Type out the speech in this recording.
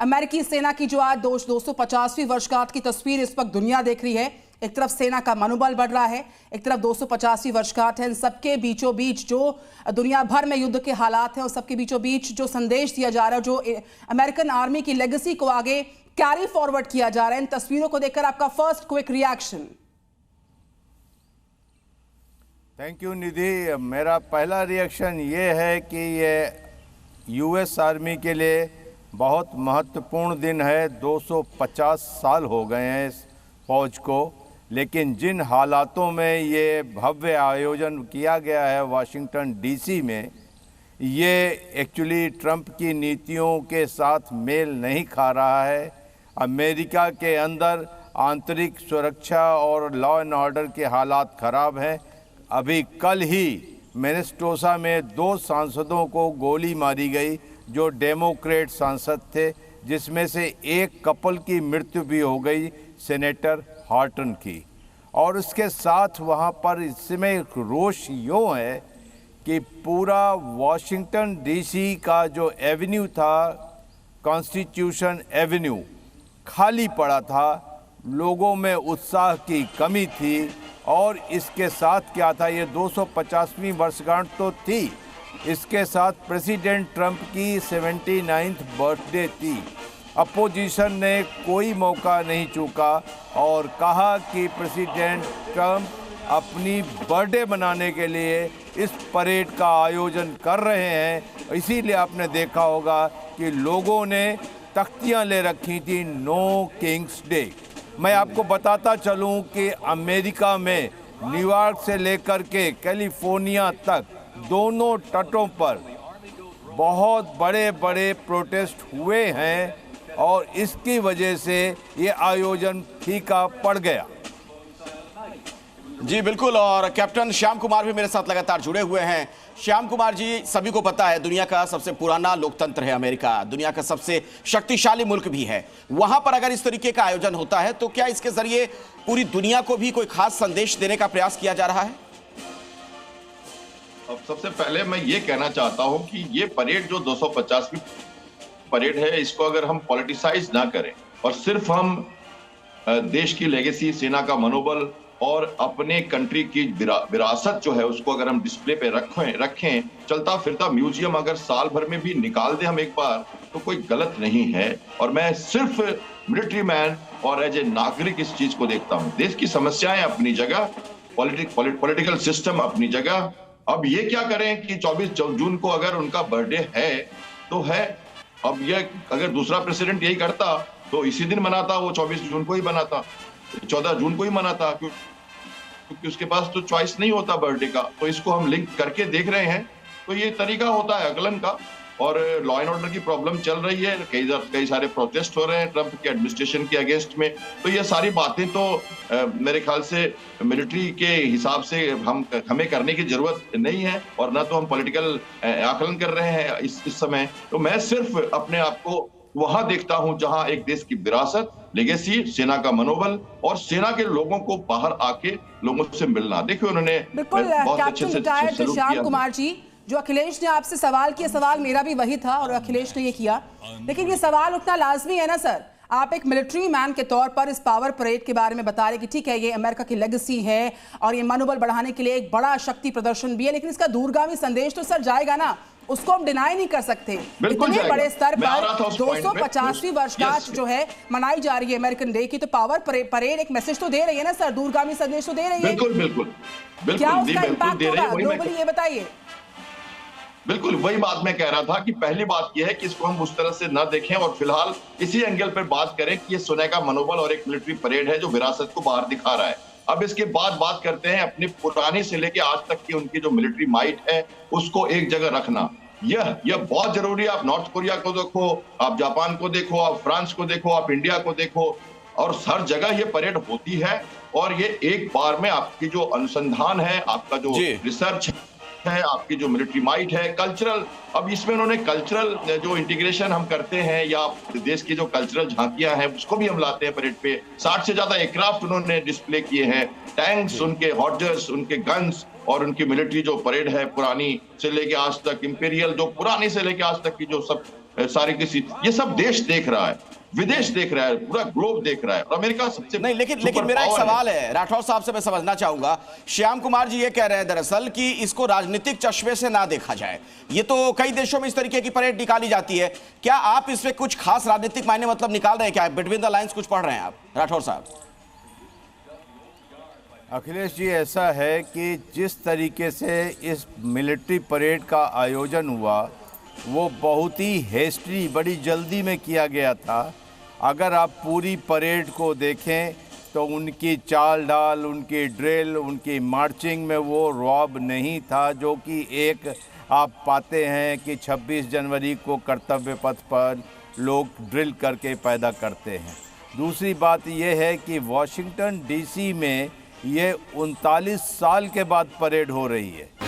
अमेरिकी सेना की जो आज 250वीं वर्षगांठ की तस्वीर इस वक्त दुनिया देख रही है। एक तरफ सेना का मनोबल बढ़ रहा है, एक तरफ 250वीं वर्षगांठ है। इन सबके बीचों बीच जो दुनिया भर में युद्ध के हालात हैं, उस सबके बीचों बीच जो संदेश दिया जा रहा है, जो अमेरिकन आर्मी की लेगेसी को आगे कैरी फॉरवर्ड किया जा रहा है, इन तस्वीरों को देखकर आपका first quick reaction. Thank you Nidhi. मेरा पहला रिएक्शन ये है कि ये यूएस आर्मी के लिए बहुत महत्वपूर्ण दिन है। 250 साल हो गए हैं इस फौज को, लेकिन जिन हालातों में ये भव्य आयोजन किया गया है वाशिंगटन डीसी में, ये एक्चुअली ट्रंप की नीतियों के साथ मेल नहीं खा रहा है। अमेरिका के अंदर आंतरिक सुरक्षा और लॉ एंड ऑर्डर के हालात ख़राब हैं। अभी कल ही मिनेसोटा में 2 सांसदों को गोली मारी गई जो डेमोक्रेट सांसद थे, जिसमें से एक कपल की मृत्यु भी हो गई, सेनेटर हार्टन की। और उसके साथ वहाँ पर इसमें एक रोष यूँ है कि पूरा वाशिंगटन डीसी का जो एवेन्यू था, कॉन्स्टिट्यूशन एवेन्यू, खाली पड़ा था। लोगों में उत्साह की कमी थी। और इसके साथ क्या था, ये 250वीं वर्षगांठ तो थी, इसके साथ प्रेसिडेंट ट्रंप की 79th बर्थडे थी। अपोजिशन ने कोई मौका नहीं चूका और कहा कि प्रेसिडेंट ट्रंप अपनी बर्थडे मनाने के लिए इस परेड का आयोजन कर रहे हैं। इसीलिए आपने देखा होगा कि लोगों ने तख्तियां ले रखी थी, नो किंग्स डे। मैं आपको बताता चलूं कि अमेरिका में न्यूयॉर्क से लेकर के कैलिफोर्निया तक दोनों तटों पर बहुत बड़े बड़े प्रोटेस्ट हुए हैं और इसकी वजह से ये आयोजन फीका पड़ गया। जी बिल्कुल। और कैप्टन श्याम कुमार भी मेरे साथ लगातार जुड़े हुए हैं। श्याम कुमार जी, सभी को पता है दुनिया का सबसे पुराना लोकतंत्र है अमेरिका, दुनिया का सबसे शक्तिशाली मुल्क भी है। वहां पर अगर इस तरीके का आयोजन होता है तो क्या इसके जरिए पूरी दुनिया को भी कोई खास संदेश देने का प्रयास किया जा रहा है? अब सबसे पहले मैं ये कहना चाहता हूं कि ये परेड जो 250वीं परेड है, इसको अगर हम पॉलिटिसाइज ना करें और सिर्फ हम देश की लेगेसी, सेना का मनोबल और अपने कंट्री की विरासत जो है उसको अगर हम डिस्प्ले पे रखें, चलता फिरता म्यूजियम अगर साल भर में भी निकाल दे हम एक बार, तो कोई गलत नहीं है। और मैं सिर्फ मिलिट्री मैन और एज ए नागरिक इस चीज को देखता हूं। देश की समस्याएं अपनी जगह, पॉलिटिकल सिस्टम अपनी जगह। अब ये क्या करें कि 24 जून को अगर उनका बर्थडे है तो है। अब ये अगर दूसरा प्रेसिडेंट यही करता तो इसी दिन मनाता, वो 24 जून को ही मनाता, 14 जून को ही मनाता, क्योंकि उसके पास तो चॉइस नहीं होता बर्थडे का। तो इसको हम लिंक करके देख रहे हैं, तो ये तरीका होता है अकलन का। और लॉ एंड ऑर्डर की प्रॉब्लम चल रही है, कई सारे प्रोटेस्ट हो रहे हैं ट्रंप के एडमिनिस्ट्रेशन के अगेंस्ट में। तो ये सारी बातें तो मेरे ख्याल से मिलिट्री के हिसाब से हमें करने की जरूरत नहीं है, और ना तो हम पॉलिटिकल आकलन कर रहे हैं इस समय। तो मैं सिर्फ अपने आप को वहां देखता हूं जहां एक देश की विरासत, लेगेसी, सेना का मनोबल और सेना के लोगों को बाहर आके लोगों से मिलना। देखिए उन्होंने बहुत अच्छे से श्याम कुमार जी, जो अखिलेश ने आपसे सवाल किया, सवाल मेरा भी वही था और अखिलेश ने ये किया, लेकिन ये सवाल उठना लाजमी है ना सर। आप एक मिलिट्री मैन के तौर पर इस पावर परेड के बारे में बता रहे कि ठीक है ये अमेरिका की लेगेसी है और ये मनोबल बढ़ाने के लिए एक बड़ा शक्ति प्रदर्शन भी है, लेकिन इसका दूरगामी संदेश तो सर जाएगा ना, उसको हम डिनाई नहीं कर सकते। इतने बड़े स्तर पर 250वीं वर्षगांठ जो है मनाई जा रही है अमेरिकन डे की, तो पावर परेड एक मैसेज तो दे रही है ना सर, दूरगामी संदेश तो दे रही है। बिल्कुल। क्या उसका इम्पैक्ट होगा ग्लोबली, ये बताइए। बिल्कुल वही बात मैं कह रहा था कि पहली बात यह है कि इसको हम उस तरह से न देखें और फिलहाल इसी एंगल पर बात करें कि ये सोने का मनोबल और एक मिलिट्री परेड है जो विरासत को बाहर दिखा रहा है। अब इसके बाद बात करते हैं अपनी पुरानी से लेके आज तक की उनकी जो मिलिट्री माइट है उसको एक जगह रखना। यह बहुत जरूरी है। आप नॉर्थ कोरिया को देखो, आप जापान को देखो, आप फ्रांस को देखो, आप इंडिया को देखो, और हर जगह ये परेड होती है। और ये एक बार में आपकी जो अनुसंधान है, आपका जो रिसर्च है, आपकी जो मिलिट्री माइट है, कल्चरल, अब इसमें उन्होंने कल्चरल जो इंटीग्रेशन हम करते हैं या देश की जो कल्चरल झांकियां हैं उसको भी हम लाते हैं परेड पे। 60 से ज्यादा एयरक्राफ्ट उन्होंने डिस्प्ले किए हैं, टैंक्स, उनके हॉर्जर्स, उनके गन्स और उनकी मिलिट्री जो परेड है पुरानी से लेके आज तक, इंपीरियल जो पुरानी से लेके आज तक की जो सब सारे किसी, ये सब देश देख रहा है, विदेश देख रहा है, पूरा ग्लोब देख रहा है, और अमेरिका सबसे नहीं, लेकिन सुपर मेरा एक पावर सवाल है राठौर साहब से, मैं समझना चाहूंगा। श्याम कुमार जी ये कह रहे हैं दरअसल कि इसको राजनीतिक चश्मे से ना देखा जाए। ये तो कई देशों में इस तरीके की परेड निकाली जाती है, क्या आप इसमें कुछ खास राजनीतिक मायने मतलब निकाल रहे हैं क्या? बिटवीन द लाइंस कुछ पढ़ रहे हैं आप राठौर साहब? अखिलेश जी, ऐसा है कि जिस तरीके से इस मिलिट्री परेड का आयोजन हुआ वो बहुत ही हेस्टी, बड़ी जल्दी में किया गया था। अगर आप पूरी परेड को देखें तो उनकी चाल ढाल, उनकी ड्रिल, उनकी मार्चिंग में वो रौब नहीं था जो कि एक आप पाते हैं कि 26 जनवरी को कर्तव्य पथ पर लोग ड्रिल करके पैदा करते हैं। दूसरी बात यह है कि वॉशिंगटन डीसी में ये 39 साल के बाद परेड हो रही है।